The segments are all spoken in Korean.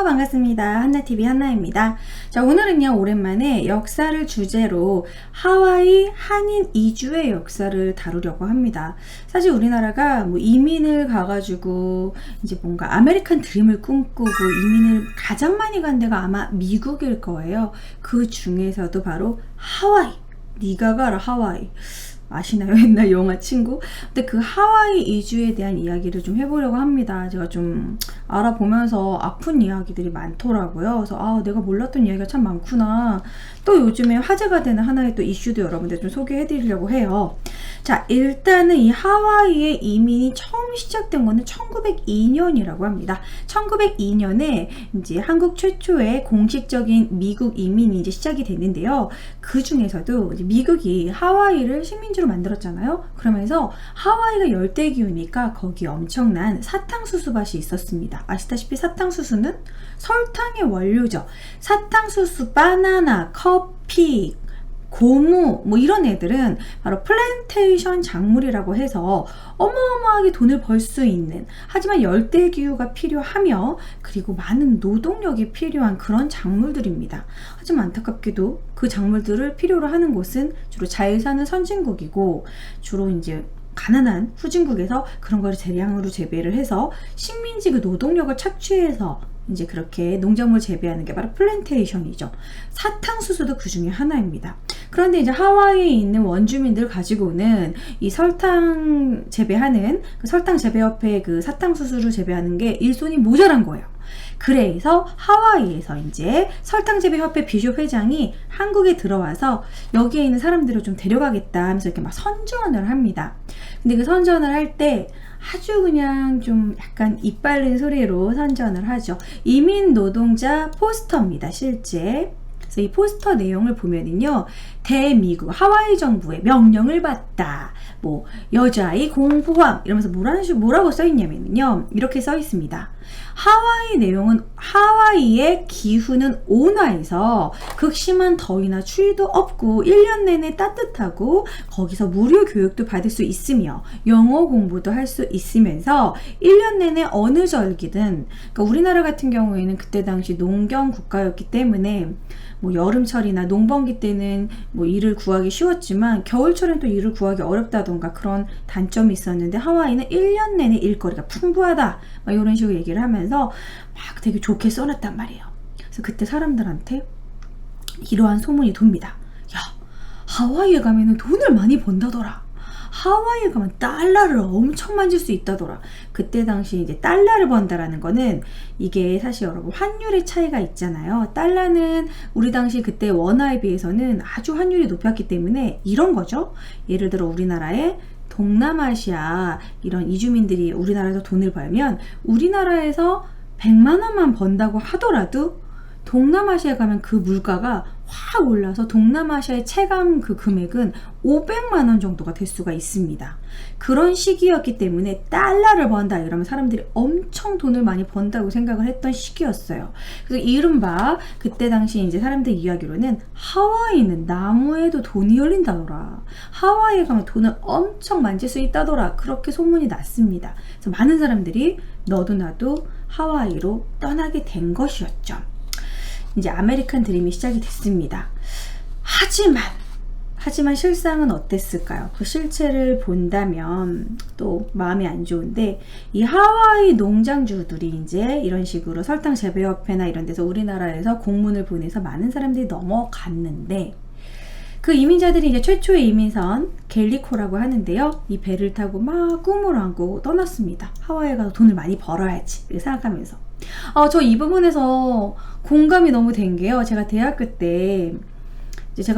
반갑습니다. 한나TV 한나입니다. 자, 오늘은요, 오랜만에 역사를 주제로 하와이 한인 이주의 역사를 다루려고 합니다. 사실 우리나라가 뭐 이민을 가가지고 이제 뭔가 아메리칸 드림을 꿈꾸고 이민을 가장 많이 간 데가 아마 미국일 거예요. 그 중에서도 바로 하와이. 니가 가라 하와이. 아시나요? 옛날 영화 친구? 근데 그 하와이 이주에 대한 이야기를 좀 해보려고 합니다. 제가 좀 알아보면서 아픈 이야기들이 많더라고요. 그래서 내가 몰랐던 이야기가 참 많구나. 또 요즘에 화제가 되는 하나의 또 이슈도 여러분들 좀 소개해드리려고 해요. 자, 일단은 이 하와이의 이민이 처음 시작된 거는 1902년이라고 합니다. 1902년에 이제 한국 최초의 공식적인 미국 이민이 이제 시작이 됐는데요. 그 중에서도 이제 미국이 하와이를 식민지로 만들었잖아요. 그러면서 하와이가 열대 기후니까 거기 엄청난 사탕수수밭이 있었습니다. 아시다시피 사탕수수는 설탕의 원료죠. 사탕수수, 바나나, 커피, 고무 뭐 이런 애들은 바로 플랜테이션 작물이라고 해서 어마어마하게 돈을 벌 수 있는, 하지만 열대기후가 필요하며 그리고 많은 노동력이 필요한 그런 작물들입니다. 하지만 안타깝게도 그 작물들을 필요로 하는 곳은 주로 잘 사는 선진국이고 주로 이제 가난한 후진국에서 그런 거를 대량으로 재배를 해서 식민지 그 노동력을 착취해서 이제 그렇게 농작물 재배하는 게 바로 플랜테이션이죠. 사탕수수도 그 중에 하나입니다. 그런데 이제 하와이에 있는 원주민들 가지고는 이 설탕 재배하는 그 설탕 재배협회 그 사탕수수를 재배하는 게 일손이 모자란 거예요. 그래서 하와이에서 이제 설탕재배협회 비숍 회장이 한국에 들어와서 여기에 있는 사람들을 좀 데려가겠다 하면서 이렇게 막 선전을 합니다. 근데 그 선전을 할 때 아주 그냥 좀 약간 이빨린 소리로 선전을 하죠. 이민 노동자 포스터입니다, 실제. 그래서 이 포스터 내용을 보면은요, 대미국 하와이 정부의 명령을 받다, 뭐 여자아이 공포함 이러면서 뭐라고 써있냐면요, 이렇게 써있습니다. 하와이 내용은 하와이의 기후는 온화해서 극심한 더위나 추위도 없고 1년 내내 따뜻하고 거기서 무료 교육도 받을 수 있으며 영어 공부도 할 수 있으면서 1년 내내 어느 절기든, 그러니까 우리나라 같은 경우에는 그때 당시 농경 국가였기 때문에 뭐 여름철이나 농번기 때는 뭐 일을 구하기 쉬웠지만 겨울철엔 또 일을 구하기 어렵다던가 그런 단점이 있었는데, 하와이는 1년 내내 일거리가 풍부하다 막 이런 식으로 얘기를 하면서 막 되게 좋게 써놨단 말이에요. 그래서 그때 사람들한테 이러한 소문이 돕니다. 야, 하와이에 가면은 돈을 많이 번다더라. 하와이에 가면 달러를 엄청 만질 수 있다더라. 그때 당시 이제 달러를 번다라는 거는 이게 사실 여러분 환율의 차이가 있잖아요. 달러는 우리 당시 그때 원화에 비해서는 아주 환율이 높았기 때문에 이런 거죠. 예를 들어 우리나라에 동남아시아 이런 이주민들이 우리나라에서 돈을 벌면 우리나라에서 100만 원만 번다고 하더라도 동남아시아에 가면 그 물가가 확 올라서 동남아시아의 체감 그 금액은 500만 원 정도가 될 수가 있습니다. 그런 시기였기 때문에 달러를 번다 이러면 사람들이 엄청 돈을 많이 번다고 생각을 했던 시기였어요. 그래서 이른바 그때 당시 이제 사람들 이야기로는 하와이는 나무에도 돈이 열린다더라. 하와이에 가면 돈을 엄청 만질 수 있다더라. 그렇게 소문이 났습니다. 그래서 많은 사람들이 너도 나도 하와이로 떠나게 된 것이었죠. 이제 아메리칸 드림이 시작이 됐습니다. 하지만 실상은 어땠을까요? 그 실체를 본다면 또 마음이 안 좋은데, 이 하와이 농장주들이 이제 이런 식으로 설탕 재배협회나 이런 데서 우리나라에서 공문을 보내서 많은 사람들이 넘어갔는데, 그 이민자들이 이제 최초의 이민선 갤리코라고 하는데요, 이 배를 타고 막 꿈을 안고 떠났습니다. 하와이에 가서 돈을 많이 벌어야지 이렇게 생각하면서. 저 이 부분에서 공감이 너무 된 게요, 제가 대학교 때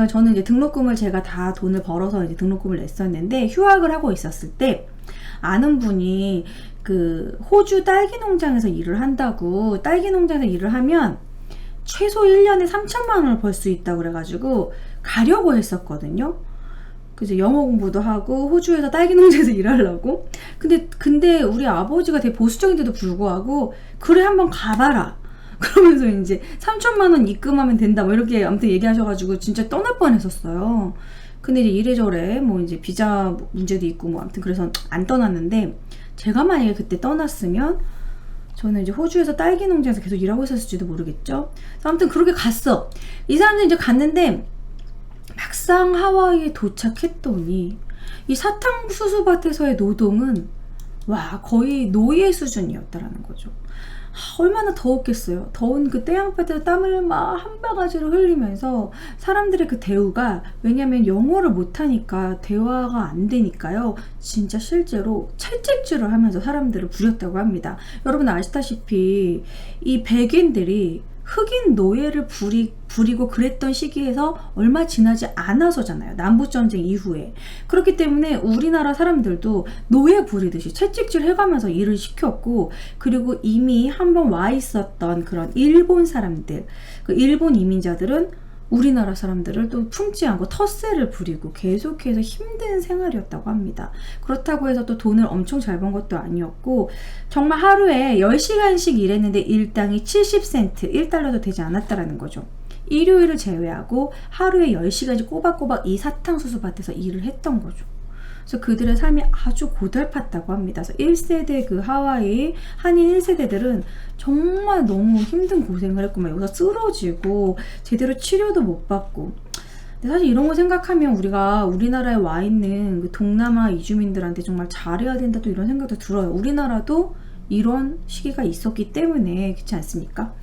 저는 이제 등록금을 제가 다 돈을 벌어서 이제 등록금을 냈었는데, 휴학을 하고 있었을 때 아는 분이 그 호주 딸기 농장에서 일을 한다고, 딸기 농장에서 일을 하면 최소 1년에 3천만 원을 벌 수 있다고 그래가지고 가려고 했었거든요. 그래서 영어 공부도 하고 호주에서 딸기 농장에서 일하려고. 근데 우리 아버지가 되게 보수적인데도 불구하고 그래 한번 가봐라 그러면서 이제 3천만 원 입금하면 된다 뭐 이렇게 아무튼 얘기하셔가지고 진짜 떠날 뻔했었어요. 근데 이제 이래저래 뭐 이제 비자 문제도 있고 뭐 아무튼 그래서 안 떠났는데, 제가 만약에 그때 떠났으면 저는 이제 호주에서 딸기 농장에서 계속 일하고 있었을지도 모르겠죠. 아무튼 그렇게 갔어. 이 사람들이 이제 갔는데 막상 하와이에 도착했더니 이 사탕수수밭에서의 노동은 와 거의 노예 수준이었다라는 거죠. 얼마나 더웠겠어요. 더운 그 태양볕에 땀을 막 한 바가지로 흘리면서 사람들의 그 대우가, 왜냐면 영어를 못하니까 대화가 안 되니까요, 진짜 실제로 채찍질을 하면서 사람들을 부렸다고 합니다. 여러분 아시다시피 이 백인들이 흑인 노예를 부리고 그랬던 시기에서 얼마 지나지 않아서잖아요. 남북전쟁 이후에. 그렇기 때문에 우리나라 사람들도 노예 부리듯이 채찍질 해가면서 일을 시켰고, 그리고 이미 한번 와 있었던 그런 일본 사람들, 그 일본 이민자들은 우리나라 사람들을 또 품지 않고 텃세를 부리고 계속해서 힘든 생활이었다고 합니다. 그렇다고 해서 또 돈을 엄청 잘 번 것도 아니었고, 정말 하루에 10시간씩 일했는데 일당이 70센트, 1달러도 되지 않았다라는 거죠. 일요일을 제외하고 하루에 10시간씩 꼬박꼬박 이 사탕수수밭에서 일을 했던 거죠. 그래서 그들의 삶이 아주 고달팠다고 합니다. 그래서 1세대 그 하와이 한인 1세대들은 정말 너무 힘든 고생을 했고, 막 여기서 쓰러지고 제대로 치료도 못 받고. 근데 사실 이런 거 생각하면 우리가 우리나라에 와 있는 그 동남아 이주민들한테 정말 잘해야 된다, 또 이런 생각도 들어요. 우리나라도 이런 시기가 있었기 때문에, 그렇지 않습니까?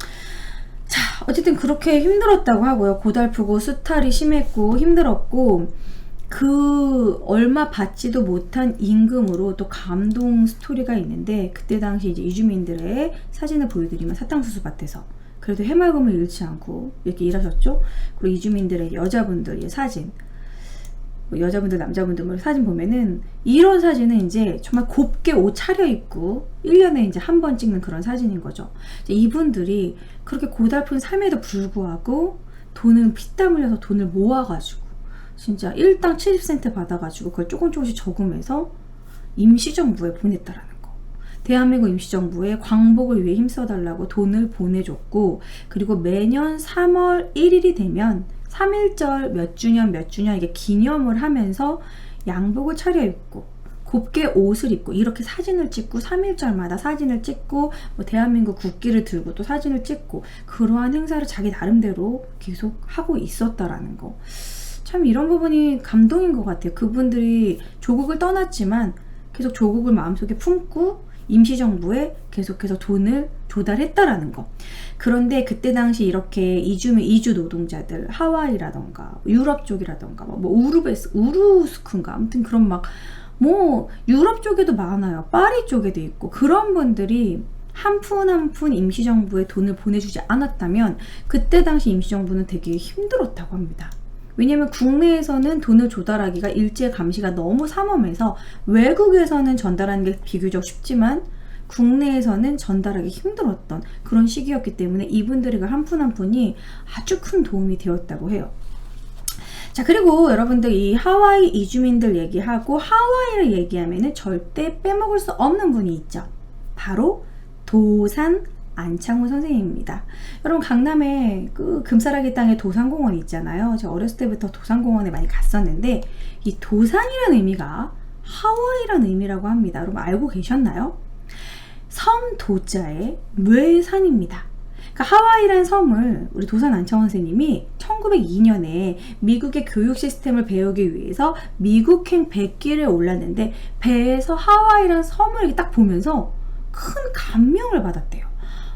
자, 어쨌든 그렇게 힘들었다고 하고요. 고달프고 수탈이 심했고 힘들었고, 그 얼마 받지도 못한 임금으로 또 감동 스토리가 있는데, 그때 당시 이제 이주민들의 사진을 보여드리면 사탕수수밭에서 그래도 해맑음을 잃지 않고 이렇게 일하셨죠. 그리고 이주민들의 여자분들의 사진, 여자분들 남자분들 사진 보면은 이런 사진은 이제 정말 곱게 옷 차려입고 1년에 이제 한 번 찍는 그런 사진인 거죠. 이제 이분들이 그렇게 고달픈 삶에도 불구하고 돈을 피땀 흘려서 돈을 모아가지고 진짜 일당 70센트 받아가지고 그걸 조금씩 저금해서 임시정부에 보냈다라는 거. 대한민국 임시정부에 광복을 위해 힘써달라고 돈을 보내줬고, 그리고 매년 3월 1일이 되면 3.1절 몇 주년 이게 기념을 하면서 양복을 차려입고 곱게 옷을 입고 이렇게 사진을 찍고, 3.1절마다 사진을 찍고, 뭐 대한민국 국기를 들고 또 사진을 찍고, 그러한 행사를 자기 나름대로 계속 하고 있었다라는 거. 참 이런 부분이 감동인 것 같아요. 그분들이 조국을 떠났지만 계속 조국을 마음속에 품고 임시정부에 계속해서 돈을 조달했다라는 거. 그런데 그때 당시 이렇게 이주 노동자들, 하와이라던가 유럽 쪽이라던가 뭐 우루스크인가 아무튼 그런 막 뭐 유럽 쪽에도 많아요. 파리 쪽에도 있고, 그런 분들이 한 푼 한 푼 임시정부에 돈을 보내주지 않았다면 그때 당시 임시정부는 되게 힘들었다고 합니다. 왜냐면 국내에서는 돈을 조달하기가 일제 감시가 너무 삼엄해서 외국에서는 전달하는 게 비교적 쉽지만 국내에서는 전달하기 힘들었던 그런 시기였기 때문에 이분들이 한 푼 한 푼이 아주 큰 도움이 되었다고 해요. 자, 그리고 여러분들 이 하와이 이주민들 얘기하고 하와이를 얘기하면은 절대 빼먹을 수 없는 분이 있죠. 바로 도산 안창호 선생님입니다. 여러분 강남에 그 금사라기 땅에 도산공원이 있잖아요. 제가 어렸을 때부터 도산공원에 많이 갔었는데, 이 도산이라는 의미가 하와이라는 의미라고 합니다. 여러분 알고 계셨나요? 섬 도자의 뇌산입니다. 그러니까 하와이라는 섬을 우리 도산 안창호 선생님이 1902년에 미국의 교육 시스템을 배우기 위해서 미국행 배길에 올랐는데, 배에서 하와이라는 섬을 이렇게 딱 보면서 큰 감명을 받았대요.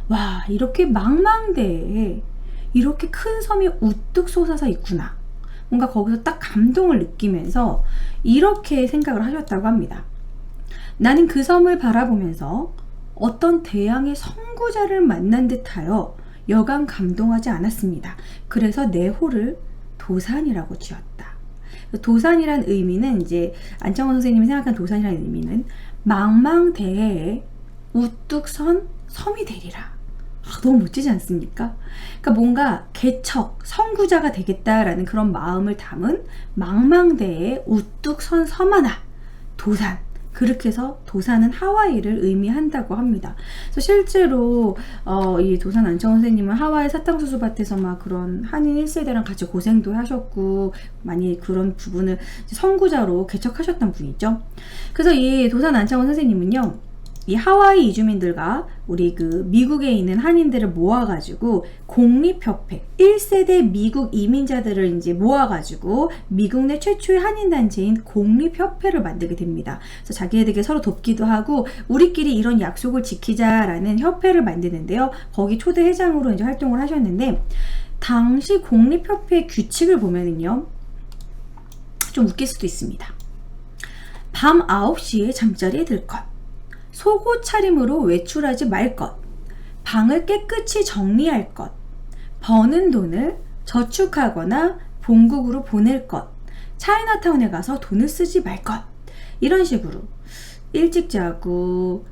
와, 이렇게 망망대해에 이렇게 큰 섬이 우뚝 솟아서 있구나. 뭔가 거기서 딱 감동을 느끼면서 이렇게 생각을 하셨다고 합니다. 나는 그 섬을 바라보면서 어떤 대양의 선구자를 만난 듯하여 여간 감동하지 않았습니다. 그래서 내 호를 도산이라고 지었다. 도산이란 의미는 이제 안창호 선생님이 생각한 도산이라는 의미는 망망대해에 우뚝 선 섬이 되리라. 너무 멋지지 않습니까? 그러니까 뭔가 개척, 선구자가 되겠다라는 그런 마음을 담은 망망대해에 우뚝 선 섬 하나, 도산. 그렇게 해서 도산은 하와이를 의미한다고 합니다. 그래서 실제로 이 도산 안창호 선생님은 하와이 사탕수수밭에서 막 그런 한인 1세대랑 같이 고생도 하셨고 많이 그런 부분을 선구자로 개척하셨던 분이죠. 그래서 이 도산 안창호 선생님은요, 이 하와이 이주민들과 우리 그 미국에 있는 한인들을 모아가지고 공립협회 1세대 미국 이민자들을 이제 모아가지고 미국 내 최초의 한인단체인 공립협회를 만들게 됩니다. 그래서 자기네들에게 서로 돕기도 하고 우리끼리 이런 약속을 지키자라는 협회를 만드는데요. 거기 초대 회장으로 이제 활동을 하셨는데 당시 공립협회 규칙을 보면은요 좀 웃길 수도 있습니다. 밤 9시에 잠자리에 들 것, 속옷 차림으로 외출하지 말 것, 방을 깨끗이 정리할 것, 버는 돈을 저축하거나 본국으로 보낼 것, 차이나타운에 가서 돈을 쓰지 말 것. 이런 식으로 일찍 자고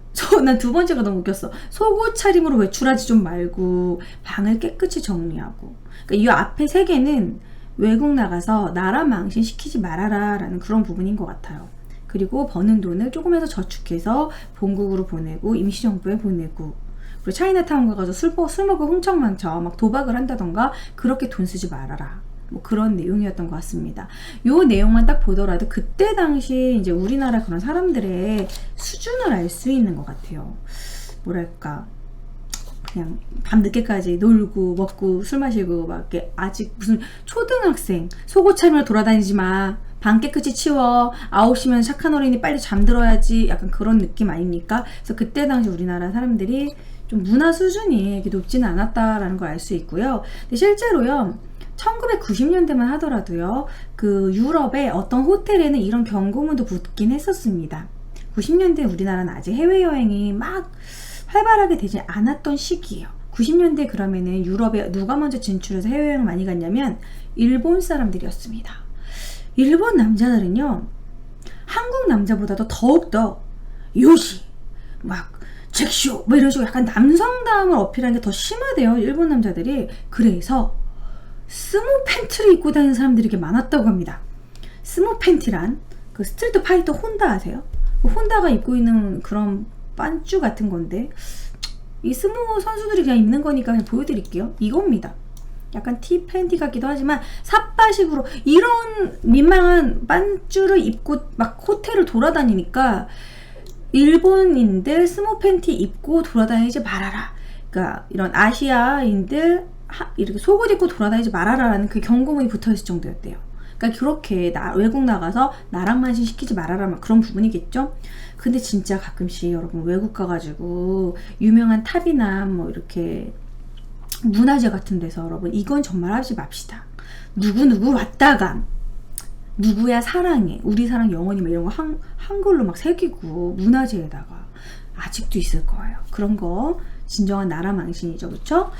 난 두 번째가 너무 웃겼어. 속옷 차림으로 외출하지 좀 말고 방을 깨끗이 정리하고. 그러니까 이 앞에 세 개는 외국 나가서 나라 망신 시키지 말아라 라는 그런 부분인 것 같아요. 그리고 버는 돈을 조금해서 저축해서 본국으로 보내고 임시정부에 보내고 그리고 차이나타운 가가지고 술 먹고 흥청망청 막 도박을 한다던가 그렇게 돈 쓰지 말아라. 뭐 그런 내용이었던 것 같습니다. 요 내용만 딱 보더라도 그때 당시 이제 우리나라 그런 사람들의 수준을 알 수 있는 것 같아요. 뭐랄까 그냥 밤늦게까지 놀고 먹고 술 마시고 막 이렇게 아직 무슨 초등학생 속옷 차림으로 돌아다니지 마. 방 깨끗이 치워. 9시면 착한 어린이 빨리 잠들어야지. 약간 그런 느낌 아닙니까? 그래서 그때 당시 우리나라 사람들이 좀 문화 수준이 이렇게 높지는 않았다라는 걸 알 수 있고요. 근데 실제로요. 1990년대만 하더라도요. 그 유럽의 어떤 호텔에는 이런 경고문도 붙긴 했었습니다. 90년대 우리나라는 아직 해외여행이 막 활발하게 되지 않았던 시기예요. 90년대 그러면은 유럽에 누가 먼저 진출해서 해외여행을 많이 갔냐면 일본 사람들이었습니다. 일본 남자들은요 한국 남자보다도 더욱더 요시 막 잭쇼 뭐 이런 식으로 약간 남성다움을 어필하는 게 더 심하대요. 일본 남자들이. 그래서 스모 팬티를 입고 다니는 사람들이 이렇게 많았다고 합니다. 스모 팬티란 그 스트리트 파이터 혼다 아세요? 그 혼다가 입고 있는 그런 반쭈 같은 건데 이 스모 선수들이 그냥 입는 거니까 그냥 보여드릴게요. 이겁니다. 약간 티 팬티 같기도 하지만 삿바식으로 이런 민망한 반쭈를 입고 막 호텔을 돌아다니니까 일본인들 스모 팬티 입고 돌아다니지 말아라. 그러니까 이런 아시아인들 이렇게 속옷 입고 돌아다니지 말아라라는 그 경고문이 붙어있을 정도였대요. 그러니까 그렇게 외국 나가서 나랑 만신 시키지 말아라 막 그런 부분이겠죠. 근데 진짜 가끔씩 여러분 외국 가가지고 유명한 탑이나 뭐 이렇게 문화재 같은 데서 여러분 이건 정말 하지 맙시다. 누구누구 왔다가 누구야 사랑해 우리 사랑 영원히 막 이런 거 한글로 막 새기고 문화재에다가 아직도 있을 거예요. 그런 거 진정한 나라 망신이죠. 그쵸?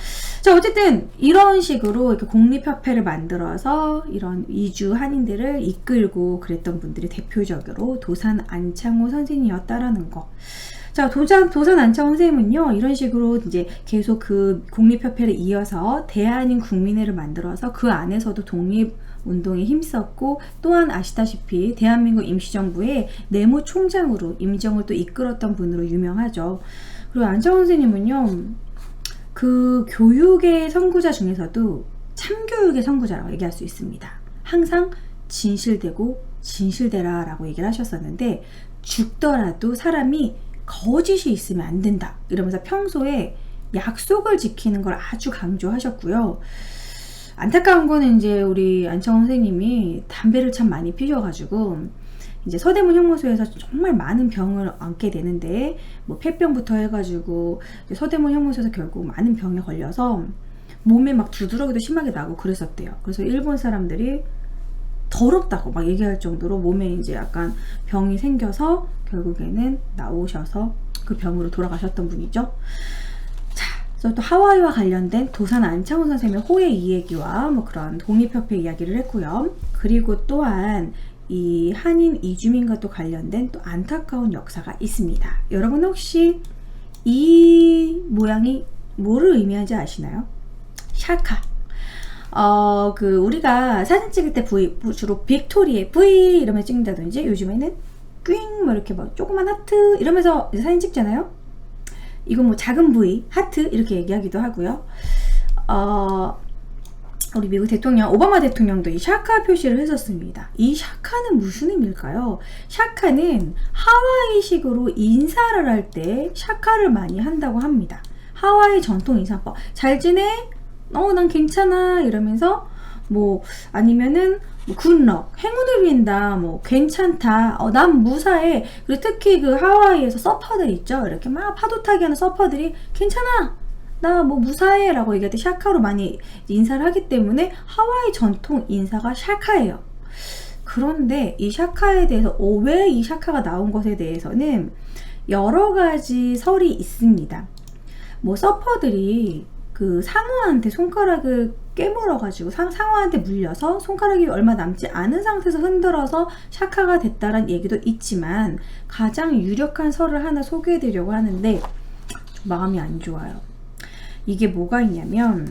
자 어쨌든 이런 식으로 이렇게 공립협회를 만들어서 이런 이주 한인들을 이끌고 그랬던 분들이 대표적으로 도산 안창호 선생님이었다라는 거. 자, 도산 안창호 선생님은요, 이런 식으로 이제 계속 그 공립협회를 이어서 대한인 국민회를 만들어서 그 안에서도 독립운동에 힘썼고, 또한 아시다시피 대한민국 임시정부의 내무총장으로 임정을 또 이끌었던 분으로 유명하죠. 그리고 안창호 선생님은요, 그 교육의 선구자 중에서도 참교육의 선구자라고 얘기할 수 있습니다. 항상 진실되고 진실되라 라고 얘기를 하셨었는데, 죽더라도 사람이 거짓이 있으면 안 된다 이러면서 평소에 약속을 지키는 걸 아주 강조하셨고요. 안타까운 거는 이제 우리 안창호 선생님이 담배를 참 많이 피셔가지고 이제 서대문 형무소에서 정말 많은 병을 앓게 되는데 뭐 폐병부터 해가지고 서대문 형무소에서 결국 많은 병에 걸려서 몸에 막 두드러기도 심하게 나고 그랬었대요. 그래서 일본 사람들이 더럽다고 막 얘기할 정도로 몸에 이제 약간 병이 생겨서 결국에는 나오셔서 그 병으로 돌아가셨던 분이죠. 자, 그래서 또 하와이와 관련된 도산 안창호 선생님의 호의 이야기와 뭐 그런 독립협회 이야기를 했고요. 그리고 또한 이 한인 이주민과 또 관련된 또 안타까운 역사가 있습니다. 여러분 혹시 이 모양이 뭐를 의미하는지 아시나요? 샤카. 우리가 사진 찍을 때 주로 빅토리에 V 이러면 찍는다든지 요즘에는 꽝 뭐 이렇게 뭐 조그만 하트 이러면서 이제 사진 찍잖아요. 이건 뭐 작은 V, 하트 이렇게 얘기하기도 하고요. 우리 미국 대통령 오바마 대통령도 이 샤카 표시를 했었습니다. 이 샤카는 무슨 의미일까요? 샤카는 하와이식으로 인사를 할 때 샤카를 많이 한다고 합니다. 하와이 전통 인사법. 잘 지내? 난 괜찮아. 이러면서 뭐 아니면은 뭐 굿럭, 행운을 빈다, 뭐 괜찮다, 난 무사해. 그리고 특히 그 하와이에서 서퍼들 있죠. 이렇게 막 파도 타기 하는 서퍼들이 괜찮아, 나 뭐 무사해 라고 얘기할 때 샤카로 많이 인사를 하기 때문에 하와이 전통 인사가 샤카예요. 그런데 이 샤카에 대해서 왜 이 샤카가 나온 것에 대해서는 여러 가지 설이 있습니다. 뭐 서퍼들이 그 상어한테 손가락을 깨물어가지고 상어한테 물려서 손가락이 얼마 남지 않은 상태에서 흔들어서 샤카가 됐다는 얘기도 있지만, 가장 유력한 설을 하나 소개해드리려고 하는데 마음이 안 좋아요. 이게 뭐가 있냐면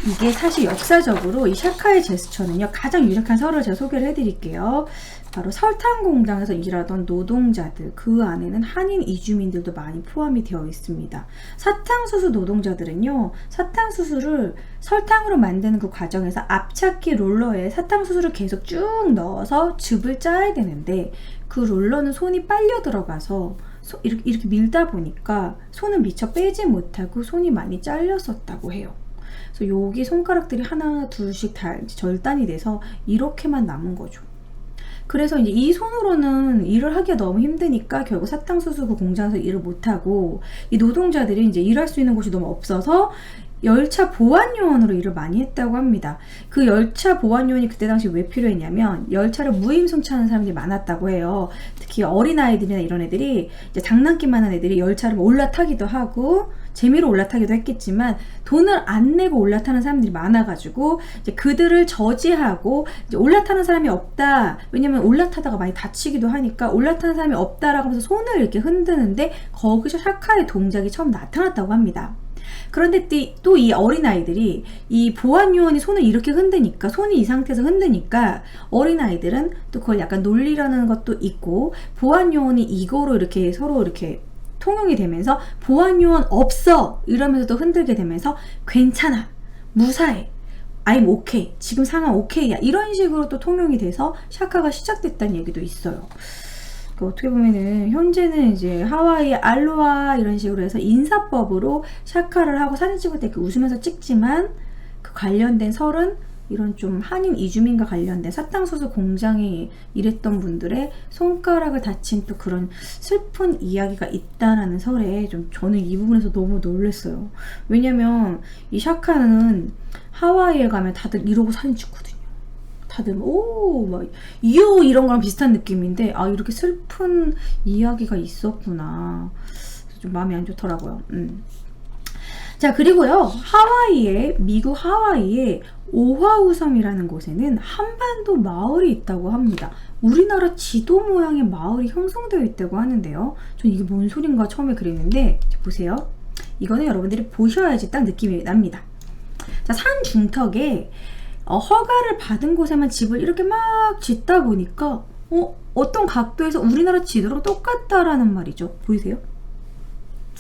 이게 사실 역사적으로 이 샤카의 제스처는요, 가장 유력한 설을 제가 소개를 해드릴게요. 바로 설탕 공장에서 일하던 노동자들, 그 안에는 한인 이주민들도 많이 포함이 되어 있습니다. 사탕수수 노동자들은요, 사탕수수를 설탕으로 만드는 그 과정에서 앞찾기 롤러에 사탕수수를 계속 쭉 넣어서 즙을 짜야 되는데, 그 롤러는 손이 빨려 들어가서 이렇게 밀다 보니까 손을 미처 빼지 못하고 손이 많이 잘렸었다고 해요. 그래서 여기 손가락들이 하나 둘씩 다 절단이 돼서 이렇게만 남은 거죠. 그래서 이제 이 손으로는 일을 하기가 너무 힘드니까 결국 사탕수수 그 공장에서 일을 못하고, 이 노동자들이 이제 일할 수 있는 곳이 너무 없어서 열차 보안요원으로 일을 많이 했다고 합니다. 그 열차 보안요원이 그때 당시 왜 필요했냐면, 열차를 무임승차하는 사람들이 많았다고 해요. 특히 어린아이들이나 이런 애들이 이제 장난기만 한 애들이 열차를 올라타기도 하고 재미로 올라타기도 했겠지만 돈을 안 내고 올라타는 사람들이 많아가지고 이제 그들을 저지하고, 이제 올라타는 사람이 없다, 왜냐면 올라타다가 많이 다치기도 하니까 올라타는 사람이 없다라고 하면서 손을 이렇게 흔드는데 거기서 샤카의 동작이 처음 나타났다고 합니다. 그런데 또 이 어린아이들이 이 보안요원이 손을 이렇게 흔드니까, 손이 이 상태에서 흔드니까 어린아이들은 또 그걸 약간 놀리려는 것도 있고, 보안요원이 이거로 이렇게 서로 이렇게 통용이 되면서 보안요원 없어 이러면서 또 흔들게 되면서 괜찮아, 무사해, I'm okay, 지금 상황 오케이야, 이런 식으로 또 통용이 돼서 샤카가 시작됐다는 얘기도 있어요. 어떻게 보면은 현재는 이제 하와이 알로하 이런 식으로 해서 인사법으로 샤카를 하고 사진 찍을 때 이렇게 웃으면서 찍지만, 그 관련된 설은 이런 좀 한인 이주민과 관련된 사탕수수 공장에 일했던 분들의 손가락을 다친 또 그런 슬픈 이야기가 있다라는 설에 좀 저는 이 부분에서 너무 놀랐어요. 왜냐면 이 샤카는 하와이에 가면 다들 이러고 사진 찍거든요. 다들 막 이요 이런 거랑 비슷한 느낌인데, 이렇게 슬픈 이야기가 있었구나. 좀 마음이 안 좋더라고요. 자, 그리고요, 미국 하와이에 오아후 섬이라는 곳에는 한반도 마을이 있다고 합니다. 우리나라 지도 모양의 마을이 형성되어 있다고 하는데요. 전 이게 뭔 소린가 처음에 그랬는데, 보세요. 이거는 여러분들이 보셔야지 딱 느낌이 납니다. 자, 산 중턱에 허가를 받은 곳에만 집을 이렇게 막 짓다 보니까 어떤 각도에서 우리나라 지도랑 똑같다라는 말이죠. 보이세요?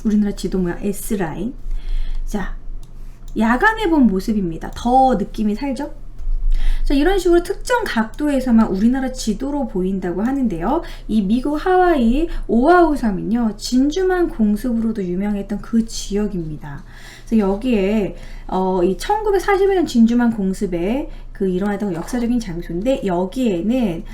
우리나라 지도 모양 S라인. 자, 야간에 본 모습입니다. 더 느낌이 살죠? 자, 이런 식으로 특정 각도에서만 우리나라 지도로 보인다고 하는데요. 이 미국 하와이 오아후 섬은요, 진주만 공습으로도 유명했던 그 지역입니다. 그래서 여기에 이 1941년 진주만 공습에 그 일어났던 역사적인 장소인데, 여기에는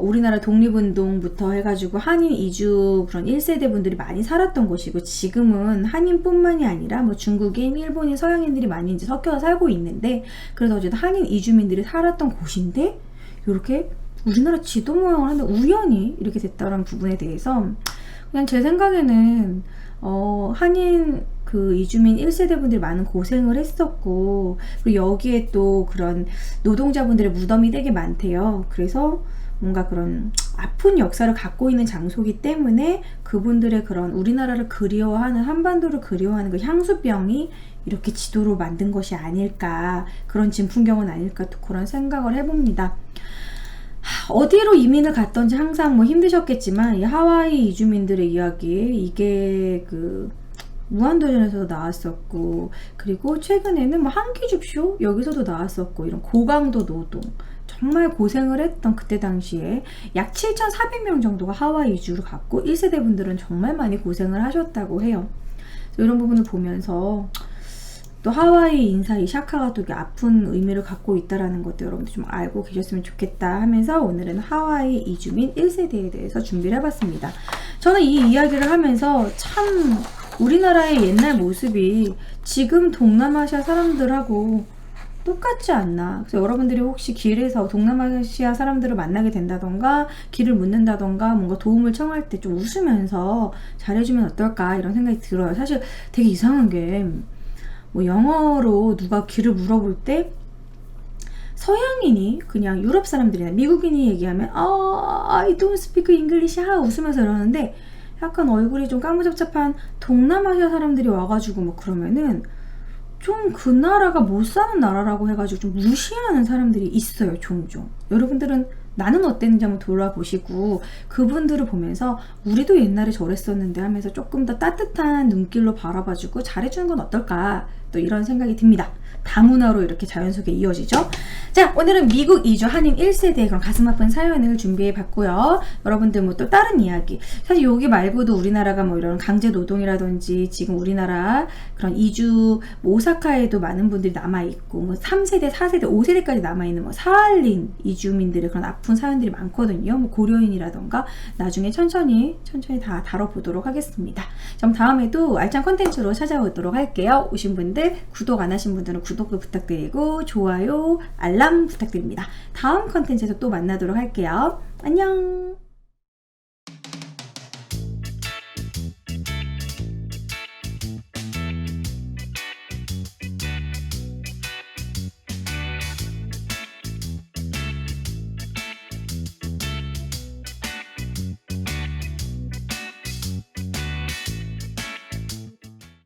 우리나라 독립운동부터 해가지고 한인 이주 그런 1세대 분들이 많이 살았던 곳이고, 지금은 한인뿐만이 아니라 뭐 중국인, 일본인, 서양인들이 많이 이제 섞여서 살고 있는데, 그래서 어쨌든 한인 이주민들이 살았던 곳인데 이렇게 우리나라 지도 모양을 하는데 우연히 이렇게 됐다는 부분에 대해서 그냥 제 생각에는 한인 그 이주민 1세대 분들이 많은 고생을 했었고, 그리고 여기에 또 그런 노동자분들의 무덤이 되게 많대요. 그래서 뭔가 그런 아픈 역사를 갖고 있는 장소이기 때문에 그분들의 그런 우리나라를 그리워하는, 한반도를 그리워하는 그 향수병이 이렇게 지도로 만든 것이 아닐까, 그런 진풍경은 아닐까, 또 그런 생각을 해봅니다. 어디로 이민을 갔던지 항상 뭐 힘드셨겠지만, 이 하와이 이주민들의 이야기, 이게 무한도전에서도 나왔었고, 그리고 최근에는 뭐 한끼줍쇼 여기서도 나왔었고, 이런 고강도 노동 정말 고생을 했던 그때 당시에 약 7,400명 정도가 하와이 이주를 갔고 1세대 분들은 정말 많이 고생을 하셨다고 해요. 이런 부분을 보면서 또 하와이 인사 이 샤카가 또 이렇게 아픈 의미를 갖고 있다라는 것도 여러분들 좀 알고 계셨으면 좋겠다 하면서 오늘은 하와이 이주민 1세대에 대해서 준비를 해봤습니다. 저는 이 이야기를 하면서 참 우리나라의 옛날 모습이 지금 동남아시아 사람들하고 똑같지 않나. 그래서 여러분들이 혹시 길에서 동남아시아 사람들을 만나게 된다던가 길을 묻는다던가 뭔가 도움을 청할 때 좀 웃으면서 잘해주면 어떨까 이런 생각이 들어요. 사실 되게 이상한 게 뭐 영어로 누가 길을 물어볼 때 서양인이 그냥 유럽 사람들이나 미국인이 얘기하면 I don't speak English 웃으면서 이러는데 약간 얼굴이 좀 까무잡잡한 동남아시아 사람들이 와가지고 뭐 그러면은 좀 그 나라가 못 사는 나라라고 해가지고 좀 무시하는 사람들이 있어요, 종종. 여러분들은 나는 어땠는지 한번 돌아보시고 그분들을 보면서 우리도 옛날에 저랬었는데 하면서 조금 더 따뜻한 눈길로 바라봐주고 잘해주는 건 어떨까 또 이런 생각이 듭니다. 다문화로 이렇게 자연 속에 이어지죠. 자, 오늘은 미국 이주 한인 1세대 그런 가슴 아픈 사연을 준비해 봤고요. 여러분들 뭐 또 다른 이야기, 사실 여기 말고도 우리나라가 뭐 이런 강제 노동이라든지 지금 우리나라 그런 이주 뭐 오사카에도 많은 분들이 남아있고 뭐 3세대, 4세대, 5세대까지 남아있는 뭐 사할린 이주민들의 그런 아픈 사연들이 많거든요. 뭐 고려인이라던가 나중에 천천히 다 다뤄보도록 하겠습니다. 그럼 다음에도 알찬 컨텐츠로 찾아오도록 할게요. 오신 분들, 구독 안 하신 분들은 구독도 부탁드리고 좋아요, 알람 부탁드립니다. 다음 컨텐츠에서 또 만나도록 할게요. 안녕.